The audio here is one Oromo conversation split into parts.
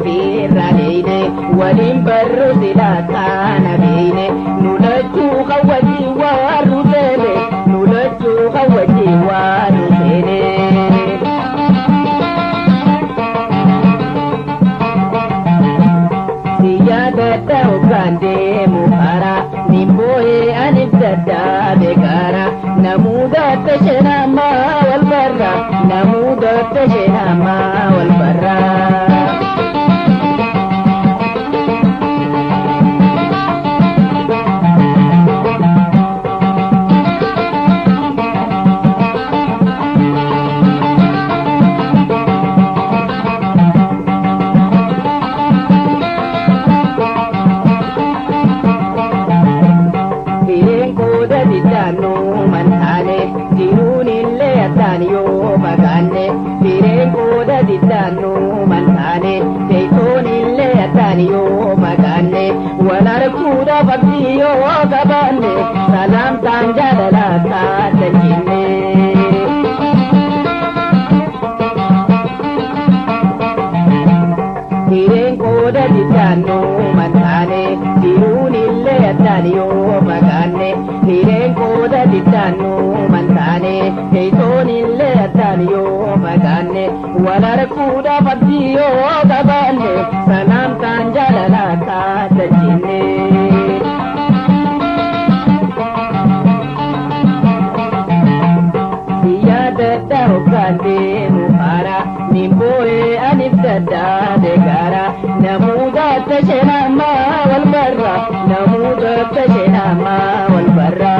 firradeine walin barru silatana beine nulachu khawati warutene nulachu khawati warutene siyadata ukande muhara nimboe anibdada begara namuda tashnama wal barra namuda tashnama wal barra Kuda baktiyo kabane salam tanjala ta tajine Hiren koda ditano mantane dirunille ataniyo magane Hiren koda ditano mantane heitonille ataniyo magane walar kuda baktiyo kabane salam tanjala ta tajine Ukande muhara nimboe anibdada degara namuda tashnama wal barra namuda tashnama wal barra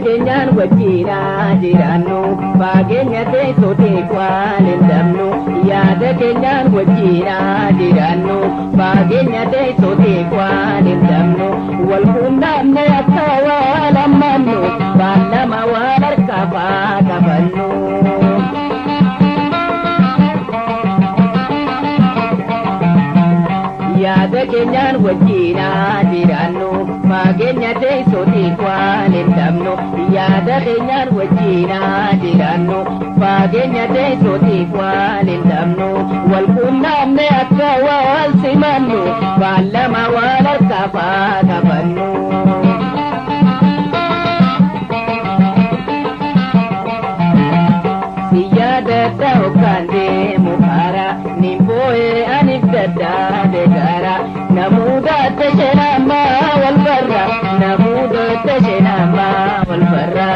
Kenyan wajira jiranu bagenya te sote kwalin damnu yada kenyan wajira jiranu bagenya te sote kwalin damnu wal kunam ne atawa lamanu balama walar kafa kabannu Yada kenyan wajira jiranu bagenya te sote kwalin damnu Yada kenyan wajira jiranu bagenya te sote kwalin damnu wal kunam ne atawa simanu balama walar kafa kabannu Siyadata ukande muhara nimboe anibdada degara namuda tashnama wal barra namuda tashnama wal barra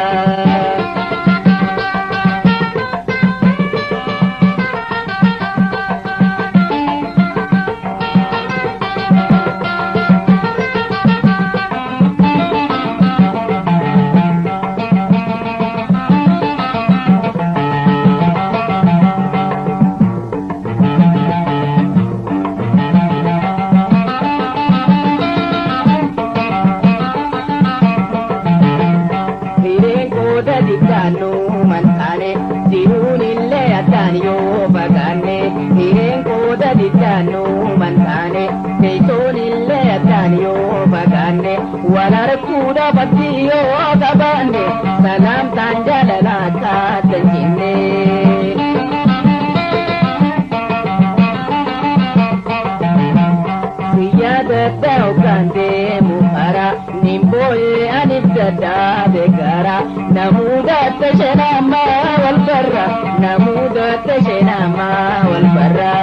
walar kuda baktiyo kabane salam tanjala ta tajine Siyadata ukande muhara nimboe anibdada begara namuda tashnama wal barra namuda tashnama wal barra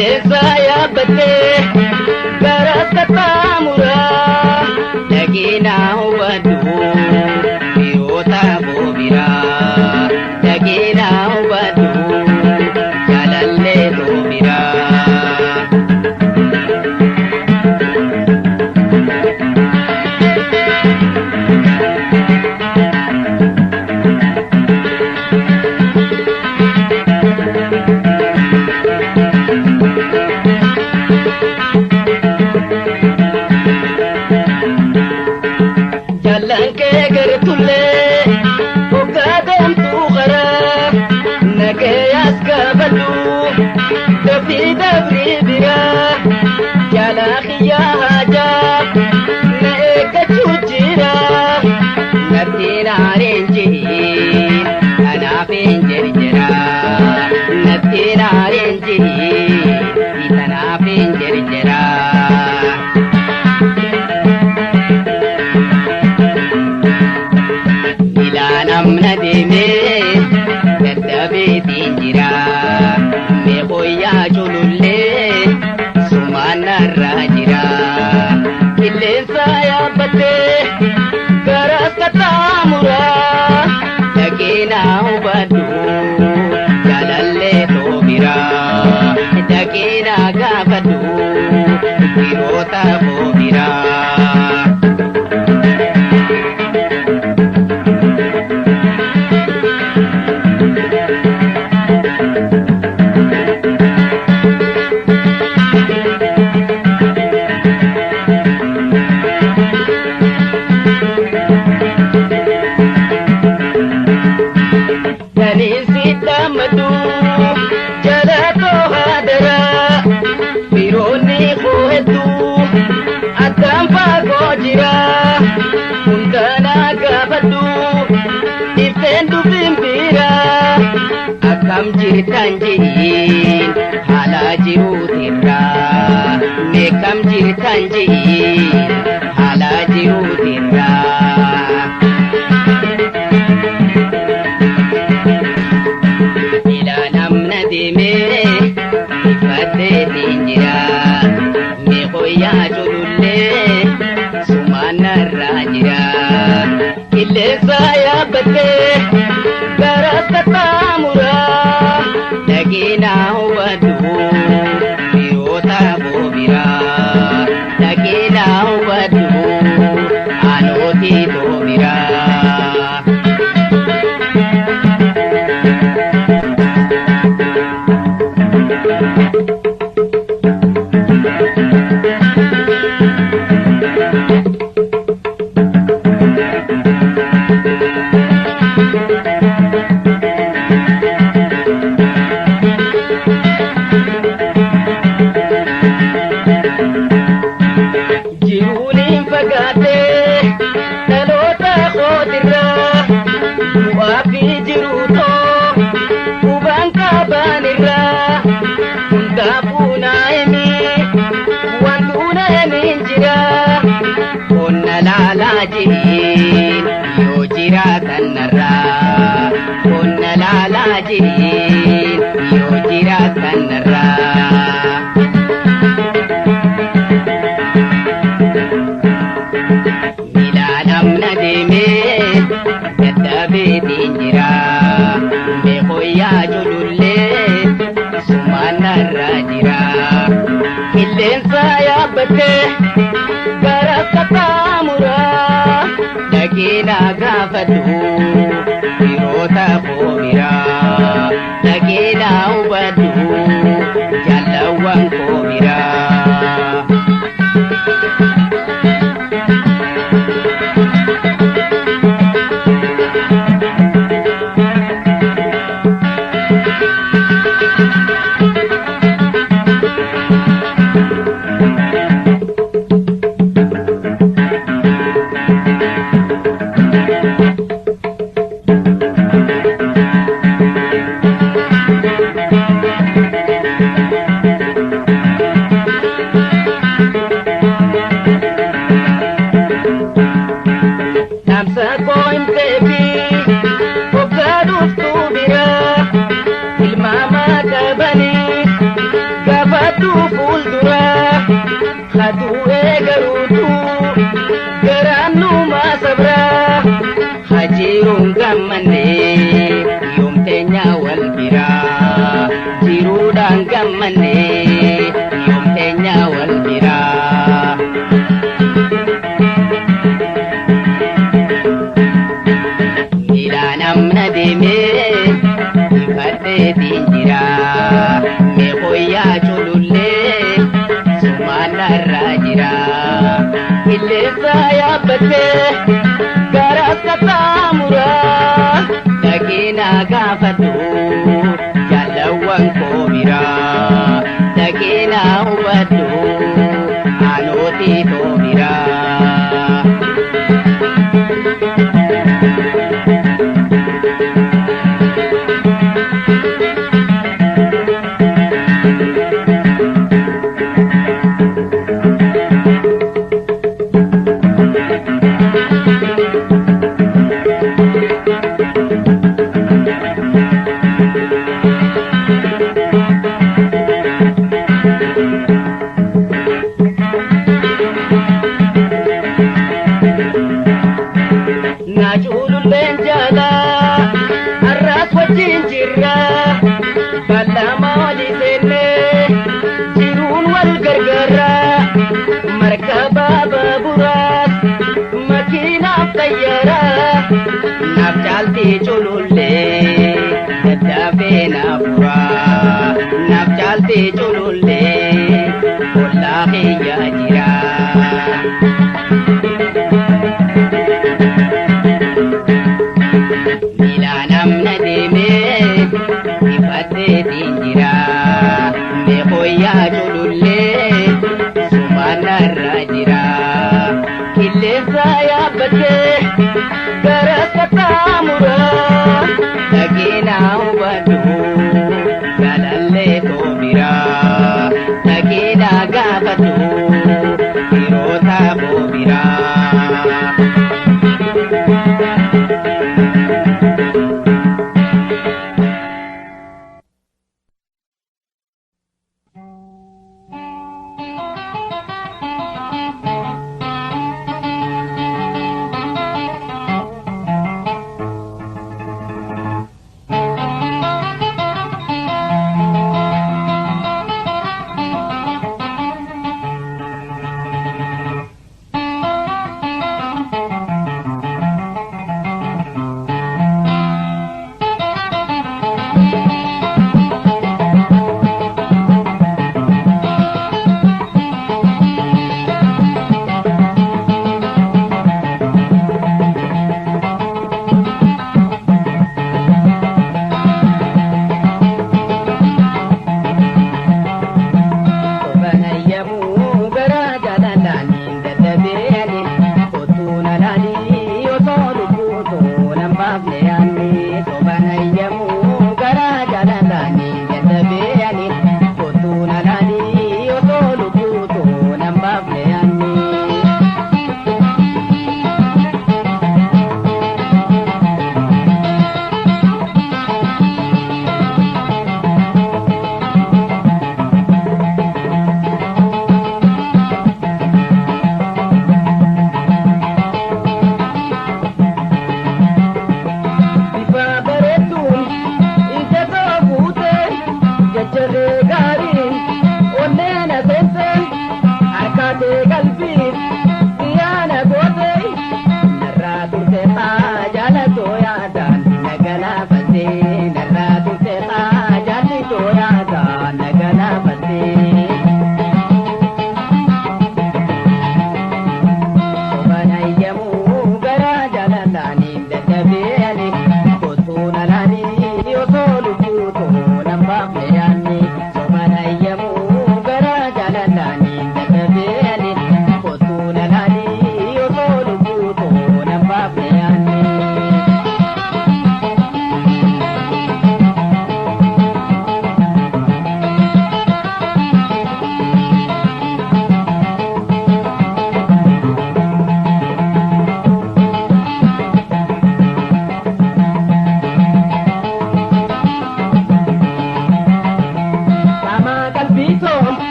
qilleensa yaabbattee garas qaxxaamuraa dhaginaa hubadhu dhiyoota boobiraa dhaginaa hubadhu jaalallee boobiraa. Tanjin hala jirutirra mekam jir tanjin hala jirutirra ila namna deme ifate tinjira me koya jululle sumana rajira ille saya bate garasta tamura Dagina hubadhu dhiyoota boobiraa Dagina hubadhu anooti boobiraa. Yoo jiraatan narraa qonna laalaa jiin yoo jiraatan narraa. Milaan amna deemee dadhabeetiin jira meeqooyyaa julullee sumaan narraa jira qilleensa yaabbattee garas qaxxaamuraa. Dagina gaafadhu dhiyoota boobiraa Dagina hubadhu jaalawwan boobiraa. aduu eegaruutu garaannuma sabraa hajiruun gammannee yoomteenya wal biraa jiruudhaan gammannee yoomteenya wal biraa. Milaan amna deemee ifadheetiin jira meeqooyyaa culullee sumaanarraa jira illeessa yaabbattee garas kattaamuraa dhaqeenaa gaafadhu jaalawwan koo biraa dhaqeenaa hubadhu aanootii too biraa. Najululleen jala arras wajjin jirra bal'ama walii seenne jiruun wal gargaara markaba baaburaas makiinaaf xayyaara naaf caaltii culullee daddaafee naaf buraa naaf caaltii culullee ollaa kiyyaa jira. Namna deemee ifadheetiin jira meeqooyyaa culullee sumaanarraa jira qilleensa yaabbattee garas kattaamuraa dhaqeenaa hubadhu jaalallee too biraa dhaqeenaa gaafadhu dhiirota koo biraa.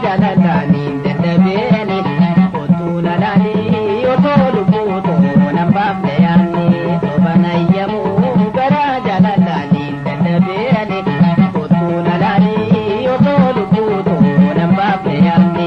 jalalani dadhabeni kotuna lali otolu buto nambabne yani sobanayyamu gara jalalani dadhabeni kotuna lali otolu buto nambabne yani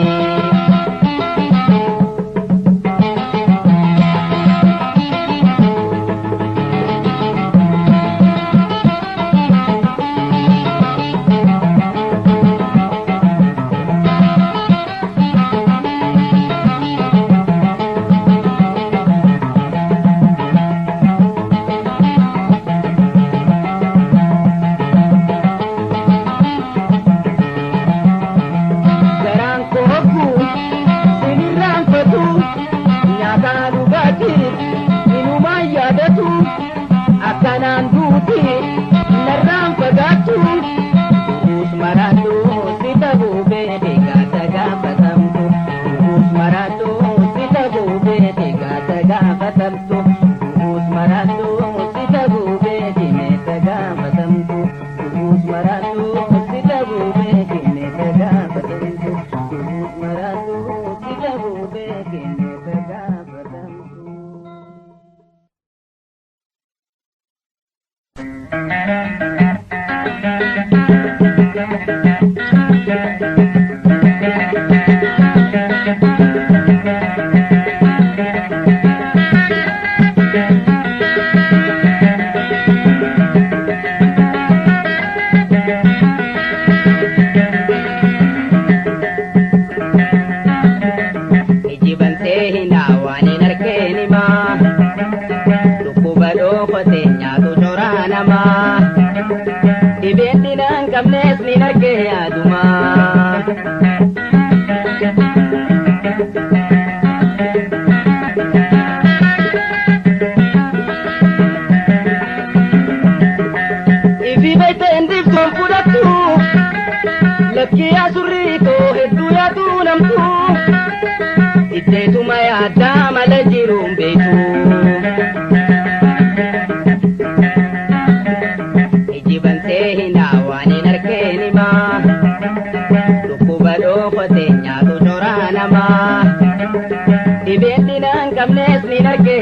Ni narke